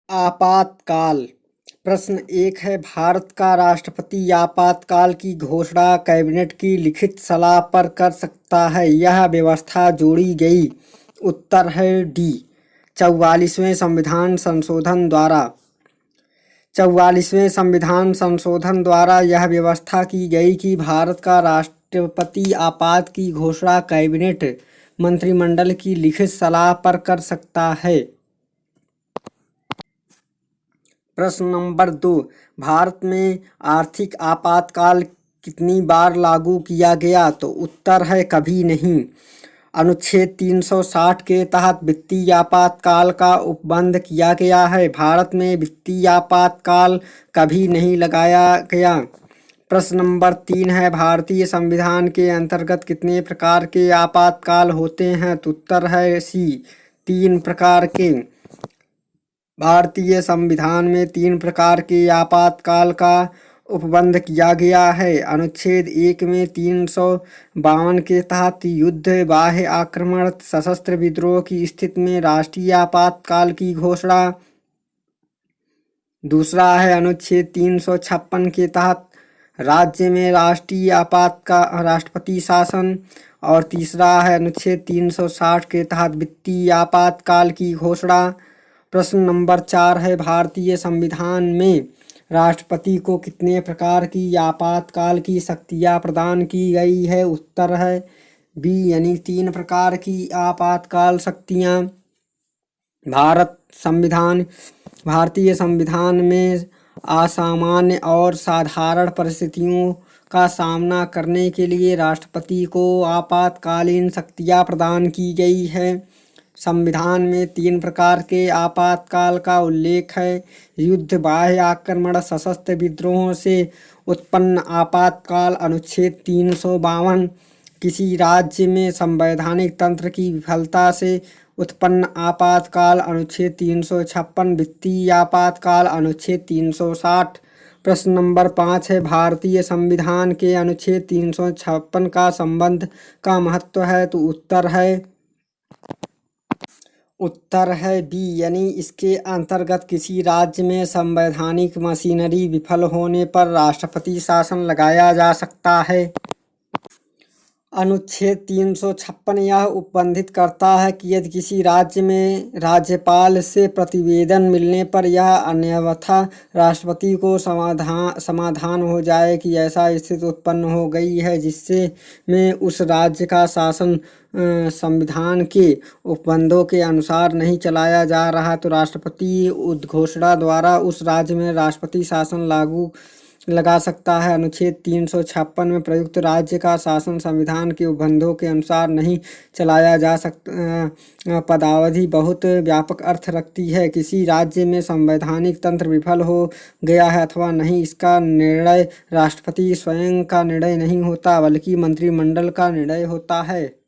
आपातकाल। प्रश्न 1 है, भारत का राष्ट्रपति आपातकाल की घोषणा कैबिनेट की लिखित सलाह पर कर सकता है। यह व्यवस्था जोड़ी गई। उत्तर है डी, 44वें संविधान संशोधन द्वारा। 44वें संविधान संशोधन द्वारा यह व्यवस्था की गई कि भारत का राष्ट्रपति आपात की घोषणा कैबिनेट मंत्रिमंडल की लिखित सलाह पर कर सकता है। प्रश्न नंबर 2, भारत में आर्थिक आपातकाल कितनी बार लागू किया गया? तो उत्तर है कभी नहीं। अनुच्छेद 360 के तहत वित्तीय आपातकाल का उपबंध किया गया है। भारत में वित्तीय आपातकाल कभी नहीं लगाया गया। प्रश्न नंबर 3 है, भारतीय संविधान के अंतर्गत कितने प्रकार के आपातकाल होते हैं? तो उत्तर है सी, 3 प्रकार के। भारतीय संविधान में 3 प्रकार के आपातकाल का उपबंध किया गया है। अनुच्छेद 1 में 352 के तहत युद्ध, बाह्य आक्रमण, सशस्त्र विद्रोह की स्थिति में राष्ट्रीय आपातकाल की घोषणा। दूसरा है अनुच्छेद 356 के तहत राज्य में राष्ट्रपति शासन। और तीसरा है अनुच्छेद 360 के तहत वित्तीय आपातकाल की घोषणा। प्रश्न नंबर 4 है, भारतीय संविधान में राष्ट्रपति को कितने प्रकार की आपातकाल की शक्तियाँ प्रदान की गई है? उत्तर है बी, यानी 3 प्रकार की आपातकाल शक्तियाँ। भारतीय संविधान में असामान्य और साधारण परिस्थितियों का सामना करने के लिए राष्ट्रपति को आपातकालीन शक्तियाँ प्रदान की गई है। संविधान में 3 प्रकार के आपातकाल का उल्लेख है। युद्ध, बाह्य आक्रमण, सशस्त्र विद्रोहों से उत्पन्न आपातकाल। अनुच्छेद 352 किसी राज्य में संवैधानिक तंत्र की विफलता से उत्पन्न आपातकाल। अनुच्छेद 356 वित्तीय आपातकाल। अनुच्छेद 360। प्रश्न नंबर 5 है, भारतीय संविधान के अनुच्छेद 356 का संबंध का महत्व है? तो उत्तर है बी, यानी इसके अंतर्गत किसी राज्य में संवैधानिक मशीनरी विफल होने पर राष्ट्रपति शासन लगाया जा सकता है। अनुच्छेद 356 यह उपबंधित करता है कि यदि किसी राज्य में राज्यपाल से प्रतिवेदन मिलने पर यह अन्यथा राष्ट्रपति को समाधान हो जाए कि ऐसा स्थिति उत्पन्न हो गई है जिससे में उस राज्य का शासन संविधान के उपबंधों के अनुसार नहीं चलाया जा रहा, तो राष्ट्रपति उद्घोषणा द्वारा उस राज्य में राष्ट्रपति शासन लगा सकता है। अनुच्छेद 356 में प्रयुक्त राज्य का शासन संविधान के उपबंधों के अनुसार नहीं चलाया जा सकता पदावधि बहुत व्यापक अर्थ रखती है। किसी राज्य में संवैधानिक तंत्र विफल हो गया है अथवा नहीं, इसका निर्णय राष्ट्रपति स्वयं का निर्णय नहीं होता बल्कि मंत्रिमंडल का निर्णय होता है।